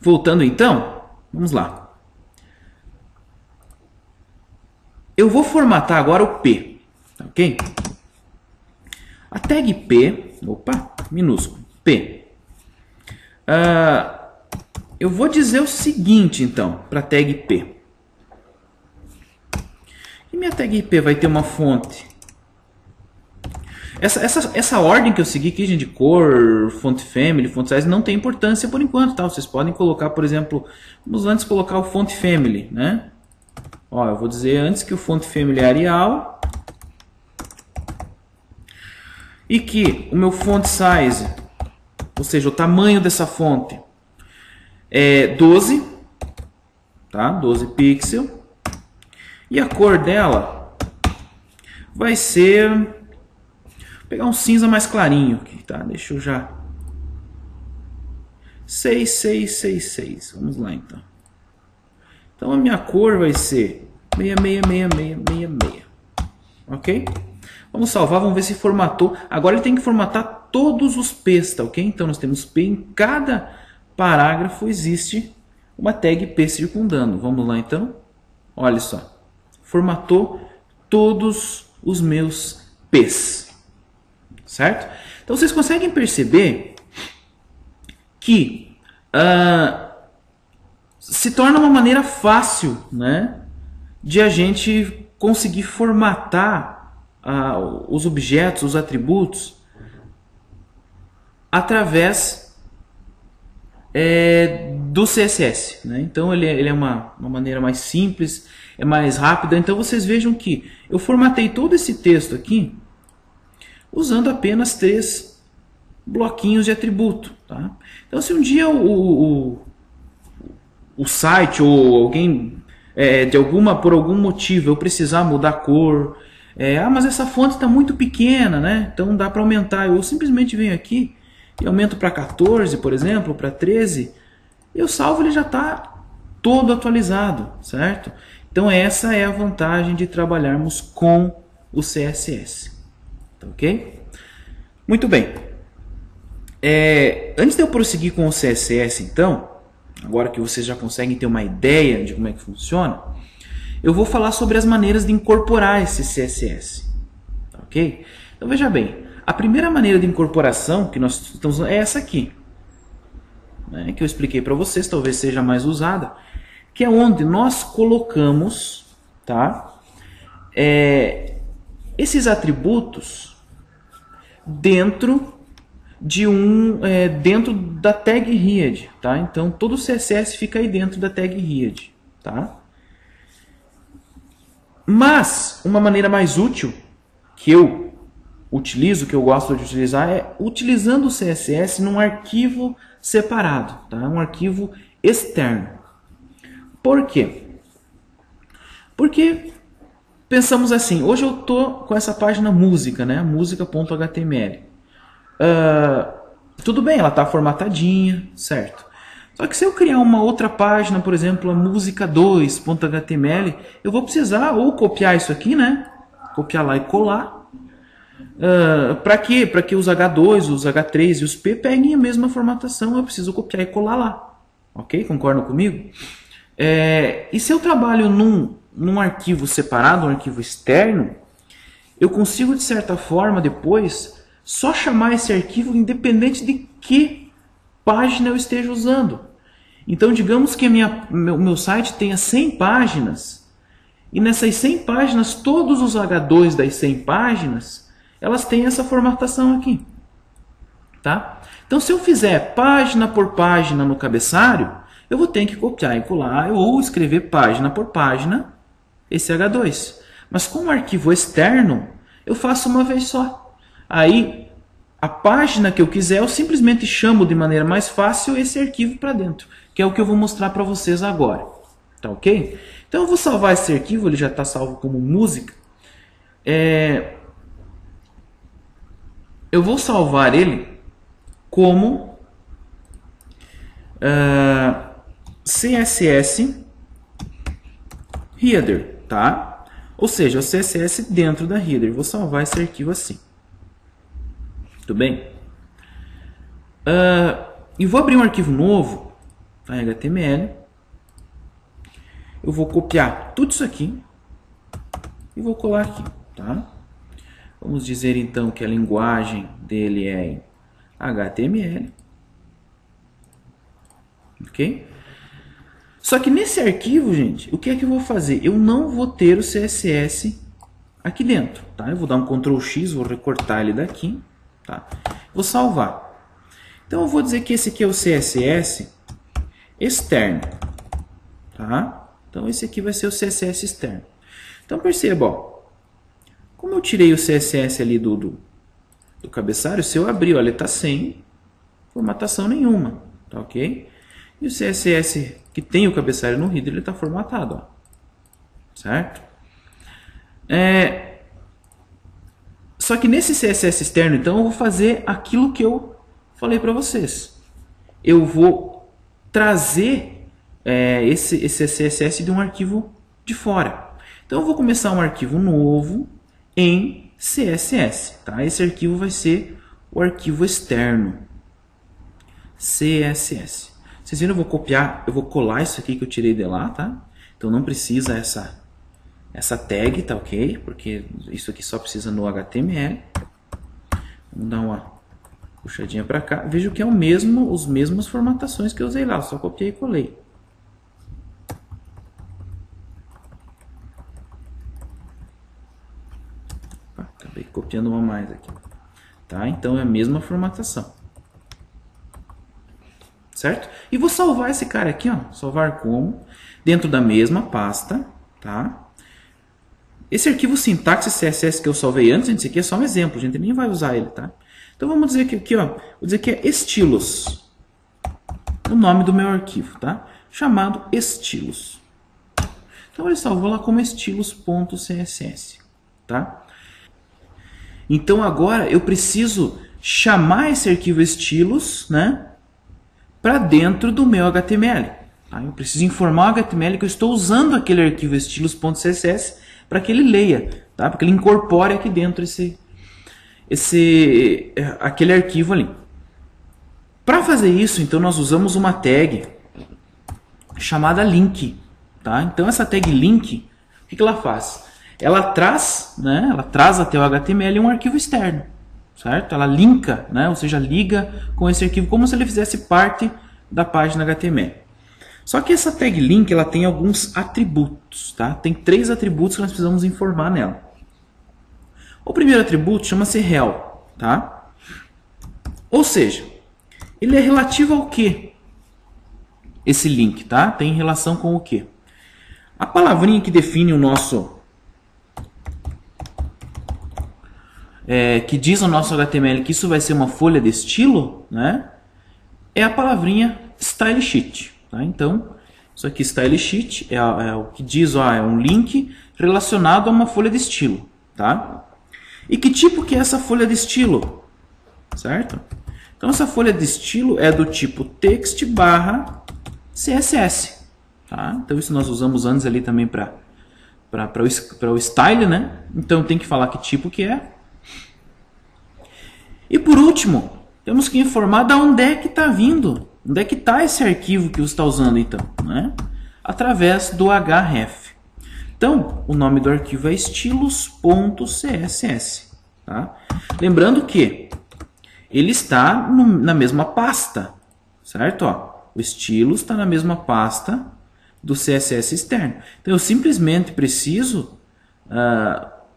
voltando então, vamos lá. Eu vou formatar agora o P, ok? A tag P, opa, minúsculo, P. Eu vou dizer o seguinte então, para a tag P. E minha tag P vai ter uma fonte. Essa ordem que eu segui aqui, gente, de cor, font family, font size, não tem importância por enquanto, tá? Vocês podem colocar, por exemplo, vamos antes colocar o font family, né? Ó, eu vou dizer antes que o font family é Arial e que o meu font size, ou seja, o tamanho dessa fonte é 12, tá? 12 pixels. E a cor dela vai ser, vou pegar um cinza mais clarinho aqui, tá? Deixa eu já 6666. Vamos lá então. Então a minha cor vai ser 666666. OK? Vamos salvar, vamos ver se formatou. Agora ele tem que formatar todos os P's, tá? OK? Então nós temos P em cada parágrafo, existe uma tag P circundando. Vamos lá então. Olha só. Formatou todos os meus P's. Certo? Então vocês conseguem perceber que se torna uma maneira fácil, né, de a gente conseguir formatar os objetos, os atributos, através do CSS. Né? Então ele é uma maneira mais simples, é mais rápida. Então vocês vejam que eu formatei todo esse texto aqui usando apenas 3 bloquinhos de atributo. Tá? Então se um dia o site ou alguém por algum motivo eu precisar mudar a cor, mas essa fonte está muito pequena, né? Então dá para aumentar. Eu simplesmente venho aqui e aumento para 14, por exemplo, para 13, eu salvo, ele já está todo atualizado, certo? Então essa é a vantagem de trabalharmos com o CSS. Tá, ok? Muito bem. Antes de eu prosseguir com o CSS, então, agora que vocês já conseguem ter uma ideia de como é que funciona, eu vou falar sobre as maneiras de incorporar esse CSS. Tá, ok? Então veja bem, a primeira maneira de incorporação que nós estamos usando é essa aqui, né, que eu expliquei para vocês, talvez seja mais usada, que é onde nós colocamos, tá, esses atributos dentro dentro da tag head, tá? Então todo o CSS fica aí dentro da tag head, tá? Mas uma maneira mais útil que eu utilizo, que eu gosto de utilizar, é utilizando o CSS num arquivo separado, tá? Um arquivo externo. Por quê? Porque pensamos assim, hoje eu tô com essa página música, né? Música.html. Tudo bem, ela está formatadinha, certo? Só que se eu criar uma outra página, por exemplo, a música2.html, eu vou precisar ou copiar isso aqui, né? Copiar lá e colar. Para quê? Para que os H2, os H3 e os P peguem a mesma formatação, eu preciso copiar e colar lá. Ok? Concordam comigo? E se eu trabalho num arquivo separado, um arquivo externo, eu consigo, de certa forma, depois, só chamar esse arquivo independente de que página eu esteja usando. Então, digamos que meu site tenha 100 páginas, e nessas 100 páginas, todos os H2 das 100 páginas, elas têm essa formatação aqui. Tá? Então, se eu fizer página por página no cabeçalho, eu vou ter que copiar e colar, ou escrever página por página, esse H2. Mas com o arquivo externo, eu faço uma vez só. Aí, a página que eu quiser, eu simplesmente chamo de maneira mais fácil esse arquivo para dentro, que é o que eu vou mostrar para vocês agora. Tá ok? Então eu vou salvar esse arquivo, ele já está salvo como música. Eu vou salvar ele como CSS header, tá? Ou seja, o CSS dentro da header. Vou salvar esse arquivo assim. Tudo bem? E vou abrir um arquivo novo tá? Em HTML. Eu vou copiar tudo isso aqui e vou colar aqui, tá? Vamos dizer então que a linguagem dele é em HTML. Ok? Só que nesse arquivo, gente, o que é que eu vou fazer? Eu não vou ter o CSS aqui dentro, tá? Eu vou dar um Ctrl X, vou recortar ele daqui, tá? Vou salvar. Então eu vou dizer que esse aqui é o CSS externo, tá? Então esse aqui vai ser o CSS externo. Então perceba, ó, como eu tirei o CSS ali do cabeçalho, se eu abrir, olha, ele está sem formatação nenhuma, tá ok? E o CSS que tem o cabeçalho no header, ele está formatado, ó, certo? Só que nesse CSS externo, então, eu vou fazer aquilo que eu falei para vocês. Eu vou trazer esse CSS de um arquivo de fora. Então, eu vou começar um arquivo novo em CSS. Tá? Esse arquivo vai ser o arquivo externo. CSS. Vocês viram, eu vou copiar, eu vou colar isso aqui que eu tirei de lá, tá? Então, não precisa essa tag, tá ok? Porque isso aqui só precisa no HTML. Vamos dar uma puxadinha para cá. Veja que é as mesmas formatações que eu usei lá, só copiei e colei. Acabei copiando uma mais aqui. Tá? Então é a mesma formatação. Certo? E vou salvar esse cara aqui, ó. Salvar como? Dentro da mesma pasta, tá? Esse arquivo sintaxe CSS que eu salvei antes, gente, esse aqui é só um exemplo, a gente nem vai usar ele, tá? Então vamos dizer que aqui, ó, vou dizer que é estilos. O nome do meu arquivo, tá? Chamado estilos. Então ele salvou lá como estilos.css, tá? Então agora eu preciso chamar esse arquivo estilos, né, para dentro do meu HTML. Tá? Eu preciso informar o HTML que eu estou usando aquele arquivo estilos.css para que ele leia, tá? Para que ele incorpore aqui dentro aquele arquivo ali. Para fazer isso, então, nós usamos uma tag chamada link. Tá? Então, essa tag link, o que ela faz? Ela traz, né, ela traz até o HTML um arquivo externo. Certo? Ela linka, né, ou seja, liga com esse arquivo como se ele fizesse parte da página HTML. Só que essa tag link ela tem alguns atributos. Tá? Tem 3 atributos que nós precisamos informar nela. O primeiro atributo chama-se rel. Tá? Ou seja, ele é relativo ao que? Esse link, tá? Tem relação com o que? A palavrinha que define o nosso... que diz ao nosso HTML que isso vai ser uma folha de estilo, né? É a palavrinha style sheet. Tá? Então, isso aqui, style sheet, é o que diz, ó, é um link relacionado a uma folha de estilo. Tá? E que tipo que é essa folha de estilo? Certo? Então, essa folha de estilo é do tipo text/css. Tá? Então, isso nós usamos antes ali também para o style, né? Então, tem que falar que tipo que é. E por último, temos que informar de onde é que está vindo. Onde é que está esse arquivo que você está usando, então? Né? Através do href. Então, o nome do arquivo é estilos.css. Tá? Lembrando que ele está na mesma pasta. Certo? Ó, o estilos está na mesma pasta do CSS externo. Então, eu simplesmente preciso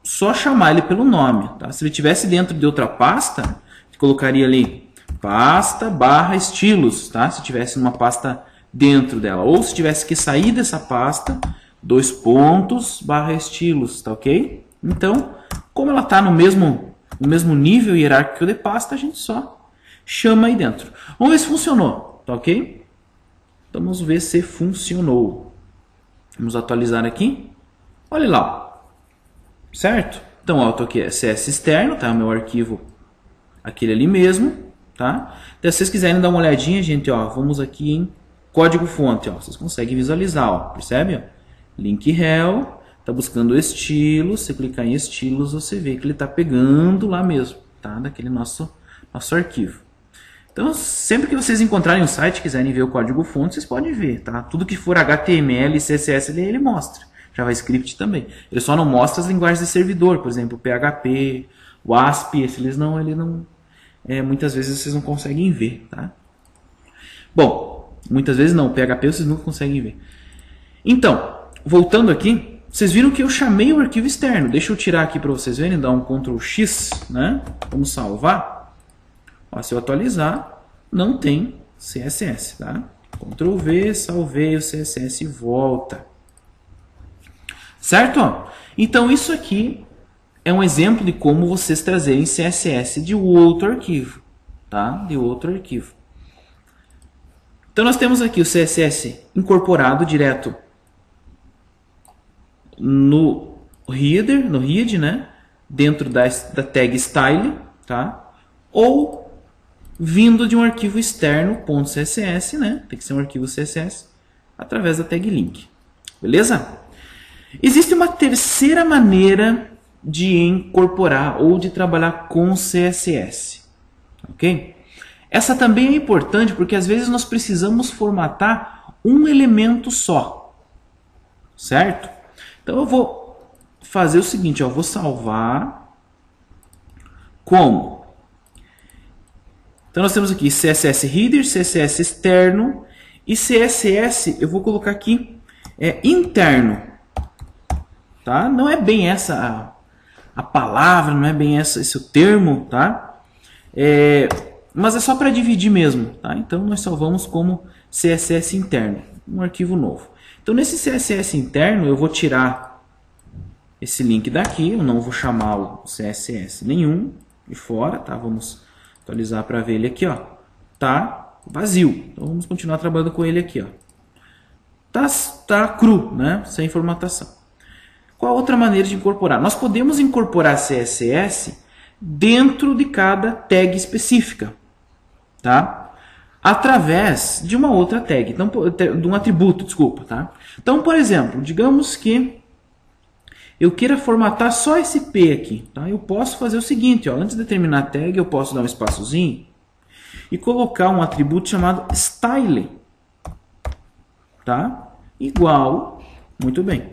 só chamar ele pelo nome. Tá? Se ele estivesse dentro de outra pasta, colocaria ali pasta / estilos, tá? Se tivesse uma pasta dentro dela. Ou se tivesse que sair dessa pasta, 2 pontos / estilos, tá ok? Então, como ela está no mesmo nível hierárquico de pasta, a gente só chama aí dentro. Vamos ver se funcionou, tá ok? Então, vamos ver se funcionou. Vamos atualizar aqui. Olha lá, certo? Então, ó, eu tô aqui, CSS externo, tá? O meu arquivo, aquele ali mesmo. Tá? Então, se vocês quiserem dar uma olhadinha, gente, ó, vamos aqui em código fonte, ó, vocês conseguem visualizar, ó, percebe? Ó? Link rel, tá buscando estilos, você clicar em estilos, você vê que ele tá pegando lá mesmo, tá? Daquele nosso arquivo. Então, sempre que vocês encontrarem um site e quiserem ver o código-fonte, vocês podem ver, tá? Tudo que for HTML e CSS, ele mostra. JavaScript também. Ele só não mostra as linguagens de servidor, por exemplo, PHP, o ASP, ele não muitas vezes vocês não conseguem ver, tá? Bom, muitas vezes não, PHP vocês nunca conseguem ver. Então, voltando aqui, vocês viram que eu chamei o arquivo externo. Deixa eu tirar aqui para vocês verem, dar um Ctrl X, né? Vamos salvar. Ó, se eu atualizar, não tem CSS, tá? Ctrl V, salvei o CSS e volta. Certo? Então isso aqui é um exemplo de como vocês trazerem CSS de outro arquivo, tá? De outro arquivo. Então nós temos aqui o CSS incorporado direto no header, no head, né? Dentro da tag style, tá? Ou vindo de um arquivo externo .css, né? Tem que ser um arquivo CSS através da tag link. Beleza? Existe uma terceira maneira de incorporar ou de trabalhar com CSS. Ok? Essa também é importante porque às vezes nós precisamos formatar um elemento só. Certo? Então eu vou fazer o seguinte, ó, eu vou salvar como? Então nós temos aqui CSS Header, CSS externo e CSS, eu vou colocar aqui, interno. Tá? Não é bem essa a palavra, não é bem esse o termo, tá? Mas é só para dividir mesmo, tá? Então nós salvamos como CSS interno, um arquivo novo. Então nesse CSS interno eu vou tirar esse link daqui, eu não vou chamar o CSS nenhum de fora, tá? Vamos atualizar para ver ele aqui, ó. Tá vazio. Então vamos continuar trabalhando com ele aqui, ó. Tá cru, né? Sem formatação. Qual a outra maneira de incorporar? Nós podemos incorporar CSS dentro de cada tag específica, tá? Através de uma outra tag, então, de um atributo, desculpa, tá? Então, por exemplo, digamos que eu queira formatar só esse P aqui, tá? Eu posso fazer o seguinte, ó, antes de terminar a tag, eu posso dar um espaçozinho e colocar um atributo chamado style, tá? Igual, muito bem.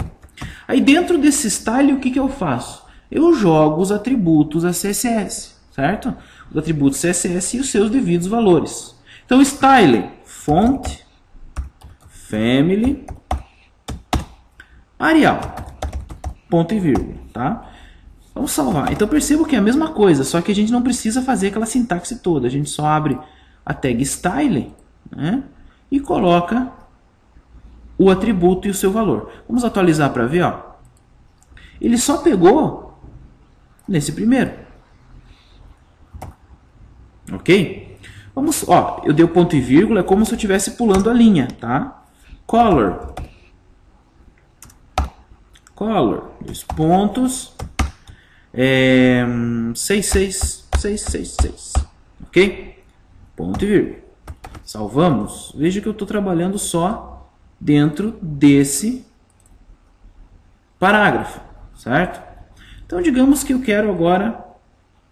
Aí dentro desse style, o que eu faço? Eu jogo os atributos da CSS, certo? Os atributos CSS e os seus devidos valores. Então, style, font, family, Arial, ponto e vírgula, tá? Vamos salvar. Então, percebo que é a mesma coisa, só que a gente não precisa fazer aquela sintaxe toda. A gente só abre a tag style, né? E coloca o atributo e o seu valor. Vamos atualizar para ver, ó. Ele só pegou nesse primeiro. Ok? Vamos, ó, eu dei o ponto e vírgula, é como se eu estivesse pulando a linha, tá? Color, dois pontos, 66666, ok? Ponto e vírgula. Salvamos. Veja que eu estou trabalhando só dentro desse parágrafo, certo? Então, digamos que eu quero agora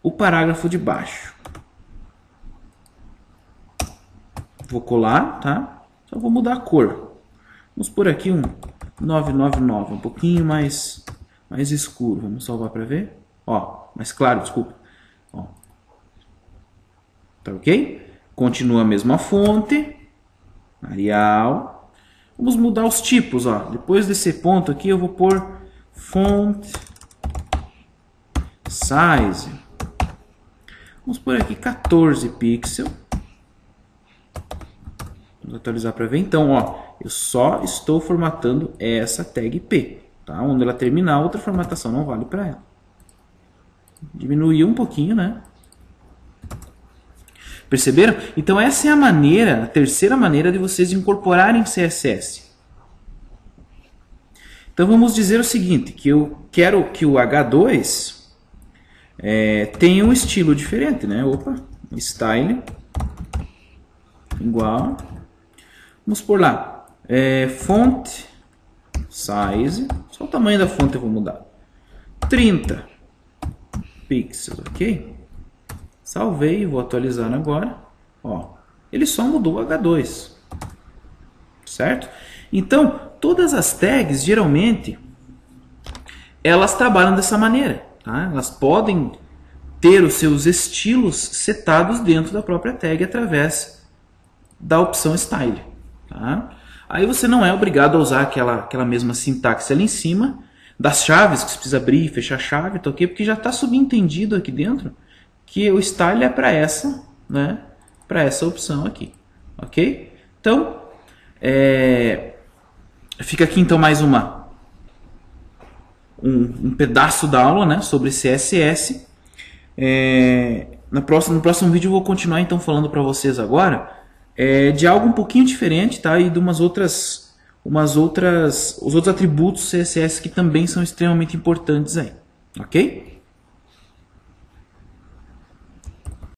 o parágrafo de baixo. Vou colar, tá? Só vou mudar a cor. Vamos por aqui um 999, um pouquinho mais escuro. Vamos salvar para ver. Ó, mais claro, desculpa. Ó. Tá ok? Continua a mesma fonte. Arial. Vamos mudar os tipos, ó. Depois desse ponto aqui eu vou pôr font size. Vamos por aqui 14 pixels. Vamos atualizar para ver. Então, ó, eu só estou formatando essa tag P, tá? Onde ela terminar, outra formatação não vale para ela. Diminuiu um pouquinho, né? Perceberam? Então, essa é a maneira, a terceira maneira de vocês incorporarem CSS. Então, vamos dizer o seguinte, que eu quero que o H2 tenha um estilo diferente, né? Opa, style igual. Vamos por lá. Font size. Só o tamanho da fonte eu vou mudar. 30 pixels, ok? Salvei, vou atualizar agora. Ó, ele só mudou o H2, certo? Então, todas as tags, geralmente, elas trabalham dessa maneira. Tá? Elas podem ter os seus estilos setados dentro da própria tag através da opção Style. Tá? Aí você não é obrigado a usar aquela mesma sintaxe ali em cima das chaves, que você precisa abrir e fechar a chave, tá, okay? Porque já está subentendido aqui dentro que o Style é para essa, né, para essa opção aqui. Ok? Então, fica aqui então mais um pedaço da aula, né, sobre CSS. No próximo vídeo eu vou continuar então falando para vocês agora de algo um pouquinho diferente, tá? E de os outros atributos CSS que também são extremamente importantes aí, ok?